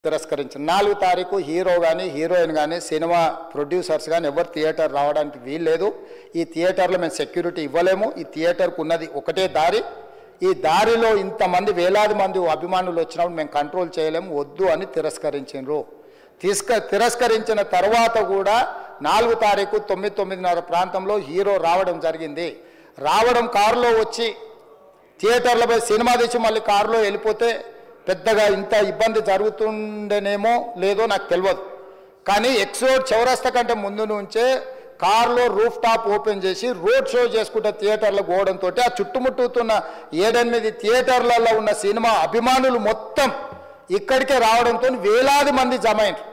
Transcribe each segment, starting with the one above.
తిరస్కరించారు. 4 తారీఖు హీరో కానీ హీరోయిన్ కానీ సినిమా ప్రొడ్యూసర్స్ కానీ ఎవరు థియేటర్ రావడానికి వీల్లేదు. ఈ థియేటర్లో మేము సెక్యూరిటీ ఇవ్వలేము. ఈ థియేటర్కు ఉన్నది ఒకటే దారి. ఈ దారిలో ఇంతమంది వేలాది మంది అభిమానులు వచ్చినప్పుడు మేము కంట్రోల్ చేయలేము, వద్దు అని తిరస్కరించారు. తిరస్కరించిన తర్వాత కూడా 4 తారీఖు 9:30 ప్రాంతంలో హీరో రావడం జరిగింది. రావడం కారులో వచ్చి థియేటర్లో పోయి సినిమా తెచ్చి మళ్ళీ కారులో వెళ్ళిపోతే పెద్దగా ఇంత ఇబ్బంది జరుగుతుండేనేమో లేదో నాకు తెలియదు. కానీ ఎక్స్రోడ్ చౌరస్తా కంటే ముందు నుంచే కారులో రూఫ్ టాప్ ఓపెన్ చేసి రోడ్ షో చేసుకుంటే థియేటర్లో పోవడంతో ఆ చుట్టుముట్టుతున్న 7-8 థియేటర్లలో ఉన్న సినిమా అభిమానులు మొత్తం ఇక్కడికే రావడంతో వేలాది మంది జమ అయ్యారు.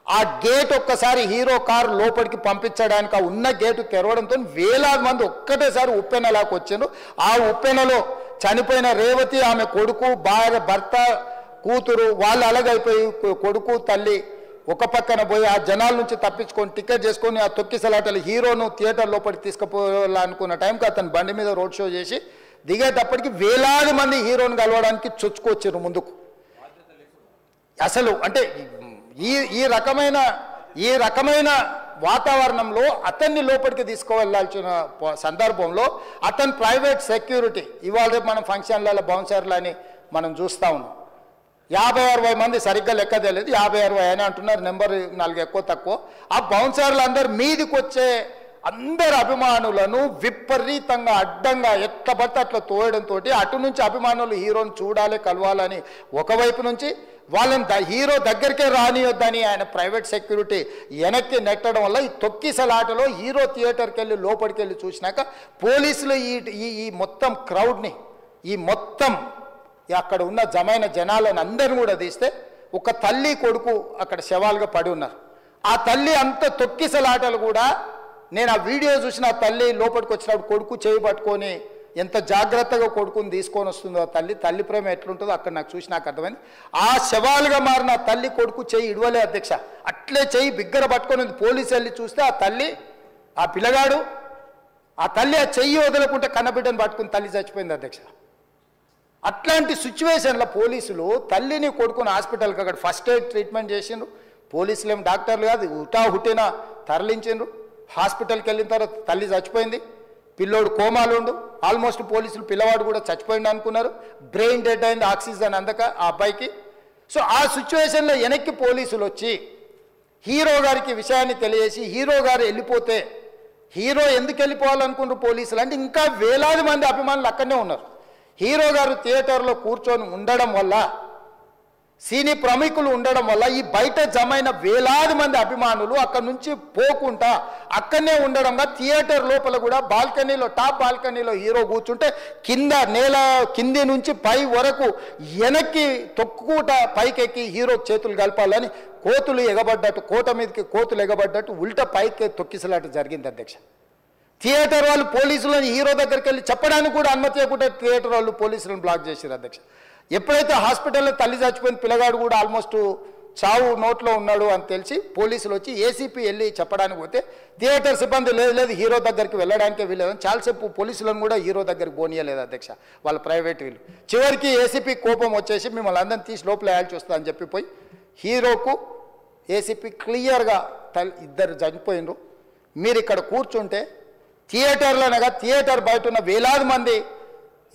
ఆ గేట్ ఒక్కసారి హీరో కారు లోపలికి పంపించడానికి ఆ ఉన్న గేటు తెరవడంతో వేలాది మంది ఒక్కటేసారి ఉప్పెనలాకి వచ్చారు. ఆ ఉప్పెనలో చనిపోయిన రేవతి, ఆమె కొడుకు, భార్య, భర్త, కూతురు వాళ్ళు అలాగైపోయి కొడుకు తల్లి ఒక పక్కన పోయి ఆ జనాల నుంచి తప్పించుకొని టికెట్ చేసుకొని ఆ తొక్కిసలాటలు హీరోను థియేటర్ లోపలికి తీసుకుపోవాలనుకున్న టైంకి అతను బండి మీద రోడ్ షో చేసి దిగేటప్పటికి వేలాది మంది హీరోని కలవడానికి చొచ్చుకొచ్చారు ముందుకు. అసలు అంటే ఈ రకమైన వాతావరణంలో అతన్ని లోపలికి తీసుకువెళ్ళాల్సిన సందర్భంలో అతను ప్రైవేట్ సెక్యూరిటీ ఇవాళ మనం ఫంక్షన్లలో బౌన్సర్లు అని మనం చూస్తూ ఉన్నాం. 50-60 మంది సరిగ్గా లెక్క తెలియదు, 50-60 అని అంటున్నారు, నెంబర్ 4 ఎక్కువ తక్కువ. ఆ బౌన్సర్లు అందరు మీదికి వచ్చే అందరు అభిమానులను విపరీతంగా అడ్డంగా ఎట్లా పడితే అట్లా తోయడంతో అటు నుంచి అభిమానులు హీరోని చూడాలి, కలవాలని ఒకవైపు నుంచి వాళ్ళని హీరో దగ్గరికే రానియొద్దని ఆయన ప్రైవేట్ సెక్యూరిటీ వెనక్కి నెట్టడం వల్ల ఈ తొక్కిసలాటలో హీరో థియేటర్కి వెళ్ళి లోపలికి వెళ్ళి చూసినాక పోలీసులు ఈ మొత్తం క్రౌడ్ని ఈ మొత్తం అక్కడ ఉన్న జమైన జనాలను అందరిని కూడా తీస్తే ఒక తల్లి కొడుకు అక్కడ శవాలుగా పడి ఉన్నారు. ఆ తల్లి అంత తొక్కిసలాటలు కూడా నేను ఆ వీడియో చూసిన ఆ తల్లి లోపలికి వచ్చినప్పుడు కొడుకు చేయి పట్టుకొని ఎంత జాగ్రత్తగా కొడుకుని తీసుకొని వస్తుందో తల్లి ప్రేమ ఎట్లుంటుందో అక్కడ నాకు చూసి నాకు అర్థమైంది. ఆ శవాలుగా మారిన తల్లి కొడుకు చెయ్యి ఇడవలే అధ్యక్ష, అట్లే చెయ్యి బిగ్గర పట్టుకొని పోలీసు వెళ్ళి చూస్తే ఆ తల్లి ఆ పిల్లగాడు ఆ తల్లి ఆ చెయ్యి వదలకుంటే కన్నబిడ్డను పట్టుకుని తల్లి చచ్చిపోయింది అధ్యక్ష. అట్లాంటి సిచ్యువేషన్లో పోలీసులు తల్లిని కొడుకుని హాస్పిటల్కి అక్కడ ఫస్ట్ ఎయిడ్ ట్రీట్మెంట్ చేసిండ్రు. పోలీసులు ఏం డాక్టర్లు కాదు, హుటాహుటిన తరలించిండ్రు. హాస్పిటల్కి వెళ్ళిన తర్వాత తల్లి చచ్చిపోయింది, పిల్లోడు కోమాలు ఉండు. ఆల్మోస్ట్ పోలీసులు పిల్లవాడు కూడా చచ్చిపోయింది అనుకున్నారు. బ్రెయిన్ డెడ్ అయింది, ఆక్సిజన్ అందక ఆ అబ్బాయికి. సో ఆ సిచ్యువేషన్లో వెనక్కి పోలీసులు వచ్చి హీరో గారికి విషయాన్ని తెలియజేసి హీరో గారు వెళ్ళిపోతే హీరో ఎందుకు వెళ్ళిపోవాలనుకున్నారు పోలీసులు అంటే ఇంకా వేలాది మంది అభిమానులు అక్కడనే ఉన్నారు. హీరో గారు థియేటర్లో కూర్చొని ఉండడం వల్ల సినీ ప్రముఖులు ఉండడం వల్ల ఈ బయట జమైన వేలాది మంది అభిమానులు అక్కడ నుంచి పోకుండా అక్కడనే ఉండడంగా థియేటర్ లోపల కూడా బాల్కనీలో టాప్ బాల్కనీలో హీరో కూర్చుంటే కింద నేల కింది నుంచి పై వరకు వెనక్కి తొక్కుట పైకెక్కి హీరో చేతులు కలపాలని కోతులు ఎగబడ్డట్టు కోట మీదకి కోతులు ఎగబడ్డట్టు ఉల్టా పైకి తొక్కిసలాట జరిగింది అధ్యక్ష. థియేటర్ వాళ్ళు పోలీసులను హీరో దగ్గరికి వెళ్ళి చెప్పడానికి కూడా అనుమతి ఇవ్వకుండా థియేటర్ వాళ్ళు పోలీసులను బ్లాక్ చేశారు అధ్యక్ష. ఎప్పుడైతే హాస్పిటల్లో తల్లి చచ్చిపోయిన పిల్లగాడు కూడా ఆల్మోస్ట్ చావు నోట్లో ఉన్నాడు అని తెలిసి పోలీసులు వచ్చి ఏసీపీ వెళ్ళి చెప్పడానికి పోతే థియేటర్ సిబ్బంది లేదు హీరో దగ్గరికి వెళ్ళడానికే వీళ్ళదని చాలాసేపు పోలీసులను కూడా హీరో దగ్గరికి పోనీయలేదు అధ్యక్ష వాళ్ళ ప్రైవేట్ వీళ్ళు. చివరికి ఏసీపీ కోపం వచ్చేసి మిమ్మల్ని అందరిని తీసి లోపల వేయాల్సి వస్తుందని అని చెప్పిపోయి హీరోకు ఏసీపీ క్లియర్గా ఇద్దరు చనిపోయినరు, మీరు ఇక్కడ కూర్చుంటే థియేటర్లోనగా థియేటర్ బయట ఉన్న వేలాది మంది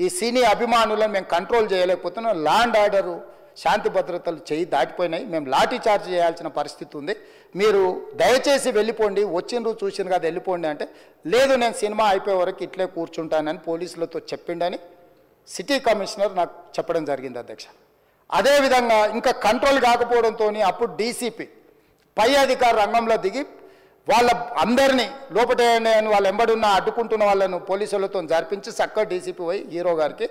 ఈ సినీ అభిమానులను మేము కంట్రోల్ చేయలేకపోతున్నాం, ల్యాండ్ ఆర్డరు శాంతి భద్రతలు చేయి దాటిపోయినాయి, మేము లాఠీ చార్జ్ చేయాల్సిన పరిస్థితి ఉంది, మీరు దయచేసి వెళ్ళిపోండి, వచ్చిండ్రు చూసిన కదా వెళ్ళిపోండి అంటే లేదు నేను సినిమా అయిపోయే వరకు ఇట్లే కూర్చుంటానని పోలీసులతో చెప్పిండని సిటీ కమిషనర్ నాకు చెప్పడం జరిగింది అధ్యక్ష. అదేవిధంగా ఇంకా కంట్రోల్ కాకపోవడంతో అప్పుడు డీసీపీ పై అధికారి రంగంలో దిగి వాళ్ళ అందరినీ లోపల వాళ్ళ ఎంబడున్న అడ్డుకుంటున్న వాళ్ళను పోలీసులతో జరిపించి చక్కగా డీసీపీ పోయి హీరో గారికి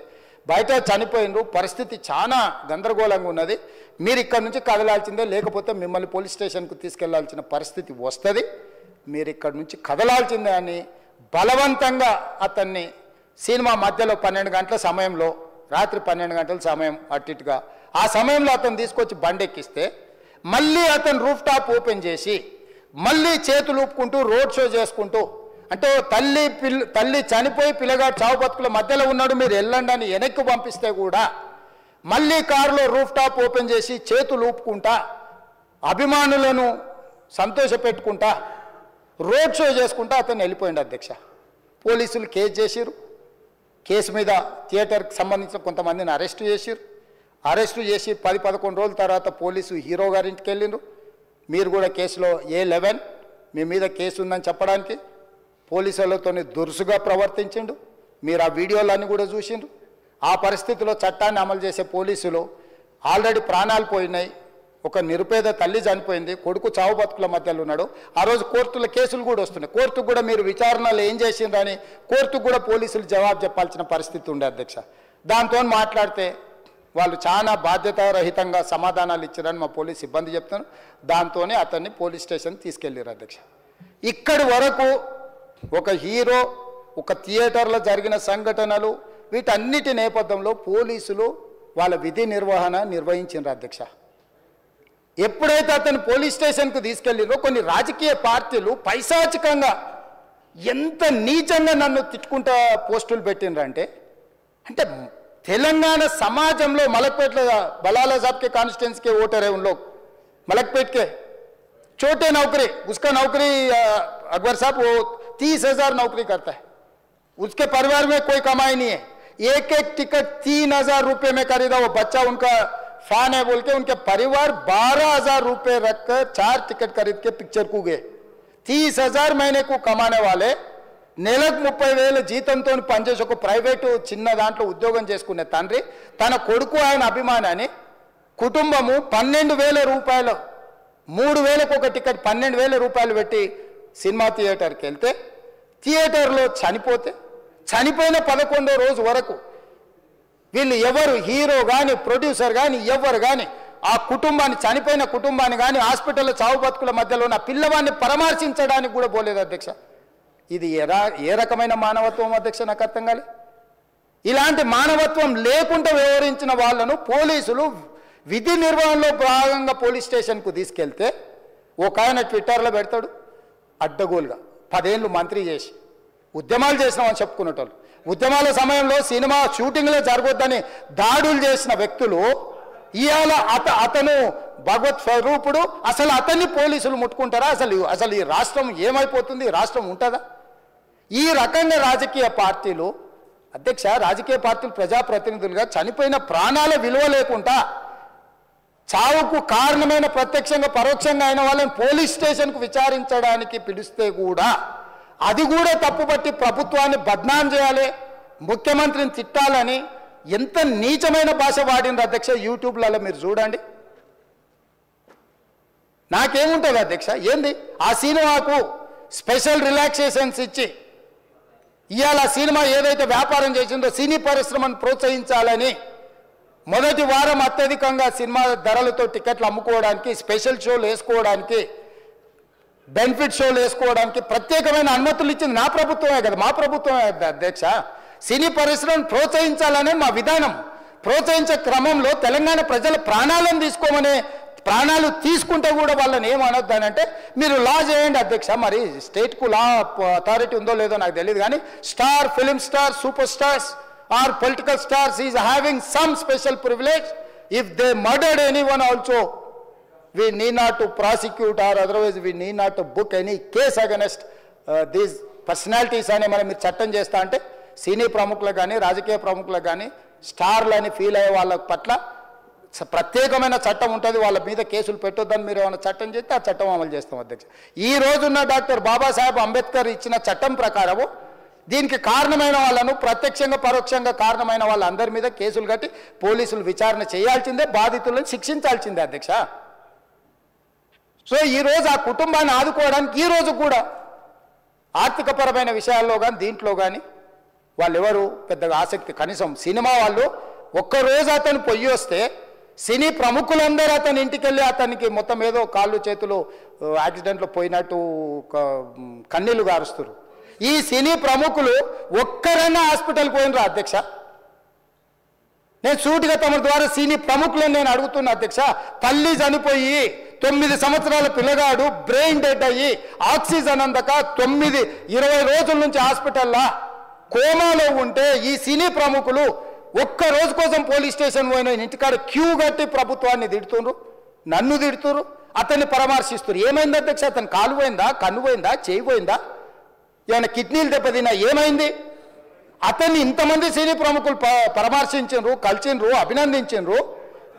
బయట చనిపోయినరు, పరిస్థితి చాలా గందరగోళంగా ఉన్నది, మీరు ఇక్కడ నుంచి కదలాల్సిందే లేకపోతే మిమ్మల్ని పోలీస్ స్టేషన్కు తీసుకెళ్లాల్సిన పరిస్థితి వస్తుంది, మీరు ఇక్కడ నుంచి కదలాల్సిందే అని బలవంతంగా అతన్ని సినిమా మధ్యలో 12 గంటల సమయంలో రాత్రి 12 గంటల సమయం అట్టిట్టుగా ఆ సమయంలో అతను తీసుకొచ్చి బండెక్కిస్తే మళ్ళీ అతను రూఫ్ టాప్ ఓపెన్ చేసి మళ్ళీ చేతులు ఊపుకుంటూ రోడ్ షో చేసుకుంటూ అంటే తల్లి చనిపోయి పిల్లగాడు చావు బతుకుల మధ్యలో ఉన్నాడు మీరు వెళ్ళండి అని వెనక్కి పంపిస్తే కూడా మళ్ళీ కారులో రూఫ్ టాప్ ఓపెన్ చేసి చేతులు ఊపుకుంటా అభిమానులను సంతోషపెట్టుకుంటా రోడ్ షో చేసుకుంటా అతను వెళ్ళిపోయింది అధ్యక్ష. పోలీసులు కేసు చేసిరు. కేసు మీద థియేటర్కి సంబంధించిన కొంతమందిని అరెస్టు చేసిరు. అరెస్టు చేసి 10-11 రోజుల తర్వాత పోలీసు హీరో గారింటికి వెళ్ళిండ్రు. మీరు కూడా కేసులో A11 మీ మీద కేసు ఉందని చెప్పడానికి పోలీసులతో దురుసుగా ప్రవర్తించిండు. మీరు ఆ వీడియోలన్నీ కూడా చూసిండ్రు. ఆ పరిస్థితిలో చట్టాన్ని అమలు చేసే పోలీసులు ఆల్రెడీ ప్రాణాలు పోయినాయి. ఒక నిరుపేద తల్లి చనిపోయింది, కొడుకు చావు బతుకుల మధ్యలో ఉన్నాడు. ఆ రోజు కోర్టులో కేసులు కూడా వస్తున్నాయి. కోర్టుకు కూడా మీరు విచారణలు ఏం చేసిండ్రని కోర్టుకు కూడా పోలీసులు జవాబు చెప్పాల్సిన పరిస్థితి ఉండే అధ్యక్ష. దాంతో మాట్లాడితే వాళ్ళు చాలా బాధ్యతారహితంగా సమాధానాలు ఇచ్చారని మా పోలీస్ సిబ్బంది చెప్తాను. దాంతోనే అతన్ని పోలీస్ స్టేషన్ తీసుకెళ్ళారు అధ్యక్ష. ఇక్కడి వరకు ఒక హీరో, ఒక థియేటర్లో జరిగిన సంఘటనలు, వీటన్నిటి నేపథ్యంలో పోలీసులు వాళ్ళ విధి నిర్వహణ నిర్వహించారు అధ్యక్ష. ఎప్పుడైతే అతను పోలీస్ స్టేషన్కు తీసుకెళ్ళిరో కొన్ని రాజకీయ పార్టీలు పైశాచికంగా ఎంత నీచంగా నన్ను తిట్టుకుంటా పోస్టులు పెట్టినరంటే, అంటే తెలంగాణ समाजంలో మలక్పేట్ बलाला साहब के कॉन्स्टिट्यूंसी के वोटर है, उन लोग मलकपेट के छोटे नौकरी, उसका नौकरी अकबर साहब वो 30,000 नौकरी करता है, उसके परिवार में कोई कमाई नहीं है, एक एक टिकट 3,000 रुपये में खरीदा, वो बच्चा उनका फैन है बोल के उनके परिवार 12,000 रुपये रखकर 4 टिकट खरीद के पिक्चर को गए। 30,000 महीने को कमाने वाले నెలకు 30,000 జీతంతో పనిచేసి ఒక ప్రైవేటు చిన్న దాంట్లో ఉద్యోగం చేసుకునే తండ్రి తన కొడుకు ఆయన అభిమానాన్ని కుటుంబము 12,000 రూపాయలు 3,000కు ఒక టికెట్ 12,000 రూపాయలు పెట్టి సినిమా థియేటర్కి వెళ్తే థియేటర్లో చనిపోతే చనిపోయిన 11వ రోజు వరకు వీళ్ళు ఎవరు హీరో కానీ ప్రొడ్యూసర్ కానీ ఎవరు కానీ ఆ కుటుంబాన్ని చనిపోయిన కుటుంబాన్ని కానీ హాస్పిటల్లో చావు బతుకుల మధ్యలో ఉన్న పిల్లవాడిని పరామర్శించడానికి కూడా పోలేదు అధ్యక్ష. ఇది ఏ రకమైన మానవత్వం అధ్యక్ష? నాకు అర్థం కాలే. ఇలాంటి మానవత్వం లేకుండా వ్యవహరించిన వాళ్ళను పోలీసులు విధి నిర్వహణలో భాగంగా పోలీస్ స్టేషన్కు తీసుకెళ్తే ఒక ఆయన ట్విట్టర్లో పెడతాడు అడ్డగోలుగా 10 ఏళ్ళు మంత్రి చేసి ఉద్యమాలు చేసినామని చెప్పుకునేటోళ్ళు, ఉద్యమాల సమయంలో సినిమా షూటింగ్లో జరగొద్దని దాడులు చేసిన వ్యక్తులు ఇవాళ అతను భగవత్ స్వరూపుడు, అసలు అతన్ని పోలీసులు ముట్టుకుంటారా? అసలు ఈ రాష్ట్రం ఏమైపోతుంది? ఈ రాష్ట్రం ఉంటుందా? ఈ రకంగా రాజకీయ పార్టీలు అధ్యక్ష, రాజకీయ పార్టీలు ప్రజాప్రతినిధులుగా చనిపోయిన ప్రాణాల విలువ లేకుండా చావుకు కారణమైన ప్రత్యక్షంగా పరోక్షంగా అయిన వాళ్ళని పోలీస్ స్టేషన్కు విచారించడానికి పిలిస్తే కూడా అది కూడా తప్పుపట్టి ప్రభుత్వాన్ని బద్నాం చేయాలి, ముఖ్యమంత్రిని తిట్టాలని ఎంత నీచమైన భాష వాడింది అధ్యక్ష. యూట్యూబ్లలో మీరు చూడండి. నాకేముంటుంది అధ్యక్ష? ఏంది ఆ సినిమాకు స్పెషల్ రిలాక్సేషన్స్ ఇచ్చి ఇవాళ సినిమా ఏదైతే వ్యాపారం చేసిందో సినీ పరిశ్రమను ప్రోత్సహించాలని మొదటి వారం అత్యధికంగా సినిమా ధరలతో టికెట్లు అమ్ముకోవడానికి, స్పెషల్ షోలు వేసుకోవడానికి, బెనిఫిట్ షోలు వేసుకోవడానికి ప్రత్యేకమైన అనుమతులు ఇచ్చింది నా ప్రభుత్వమే కదా, మా ప్రభుత్వమే అధ్యక్ష. సినీ పరిశ్రమను ప్రోత్సహించాలనే మా విధానం. ప్రోత్సహించే క్రమంలో తెలంగాణ ప్రజల ప్రాణాలను తీసుకోమనే, ప్రాణాలు తీసుకుంటే కూడా వాళ్ళని ఏమనొద్దానంటే మీరు లా చేయండి అధ్యక్ష. మరి స్టేట్కు లా అథారిటీ ఉందో లేదో నాకు తెలియదు, కానీ star, film star, super stars or political stars is having some special privilege. If they murdered anyone also we need not to prosecute or otherwise we need not to book any case against these personalities అని మనం మీరు చట్టం చేస్తా అంటే సినీ ప్రముఖులకు కానీ రాజకీయ ప్రముఖులకు కానీ స్టార్లని ఫీల్ అయ్యే వాళ్ళ పట్ల ప్రత్యేకమైన చట్టం ఉంటుంది, వాళ్ళ మీద కేసులు పెట్టొద్దని మీరు ఏమైనా చట్టం చేస్తే ఆ చట్టం అమలు చేస్తాం అధ్యక్ష. ఈ రోజున్న డాక్టర్ బాబాసాహెబ్ అంబేద్కర్ ఇచ్చిన చట్టం ప్రకారము దీనికి కారణమైన వాళ్ళను ప్రత్యక్షంగా పరోక్షంగా కారణమైన వాళ్ళందరి మీద కేసులు కట్టి పోలీసులు విచారణ చేయాల్సిందే, బాధితులను శిక్షించాల్సిందే అధ్యక్ష. సో ఈరోజు ఆ కుటుంబాన్ని ఆదుకోవడానికి ఈరోజు కూడా ఆర్థికపరమైన విషయాల్లో కానీ దీంట్లో కానీ వాళ్ళు ఎవరు పెద్దగా ఆసక్తి, కనీసం సినిమా వాళ్ళు ఒక్కరోజు అతను పొయ్యి వస్తే సినీ ప్రముఖులందరూ అతని ఇంటికి వెళ్ళి అతనికి మొత్తం ఏదో కాళ్ళు చేతులు యాక్సిడెంట్లో పోయినట్టు కన్నీళ్లు గారుస్తారు. ఈ సినీ ప్రముఖులు ఒక్కరైనా హాస్పిటల్కి పోయినరా అధ్యక్ష? నేను సూటిగా తమ ద్వారా సినీ ప్రముఖులను నేను అడుగుతున్నా అధ్యక్ష. తల్లి చనిపోయి 9 సంవత్సరాల పిల్లగాడు బ్రెయిన్ డెడ్ అయ్యి ఆక్సిజన్ అందక 20 రోజుల నుంచి హాస్పిటల్లో కోమాలో ఉంటే ఈ సినీ ప్రముఖులు ఒక్క రోజు కోసం పోలీస్ స్టేషన్ పోయిన ఇంటికాడ క్యూ కట్టి ప్రభుత్వాన్ని తిడుతుండ్రు, నన్ను తిడుతురు, అతన్ని పరామర్శిస్తున్నారు. ఏమైంది అధ్యక్ష? అతను కాలు పోయిందా, కన్ను పోయిందా, చేయి పోయిందా, ఏమైనా కిడ్నీలు దెబ్బతిన్నా, ఏమైంది? అతన్ని ఇంతమంది సినీ ప్రముఖులు పరామర్శించరు, కలిసిండ్రు, అభినందించరు.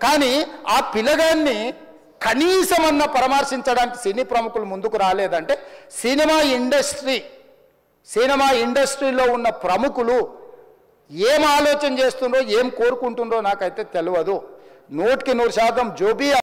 కానీ ఆ పిల్లగాన్ని కనీసమన్న పరామర్శించడానికి సినీ ప్రముఖులు ముందుకు రాలేదంటే సినిమా ఇండస్ట్రీలో ఉన్న ప్రముఖులు ఏం ఆలోచన చేస్తుండ్రో, ఏం కోరుకుంటుండ్రో నాకైతే తెలియదు. 100% जो भी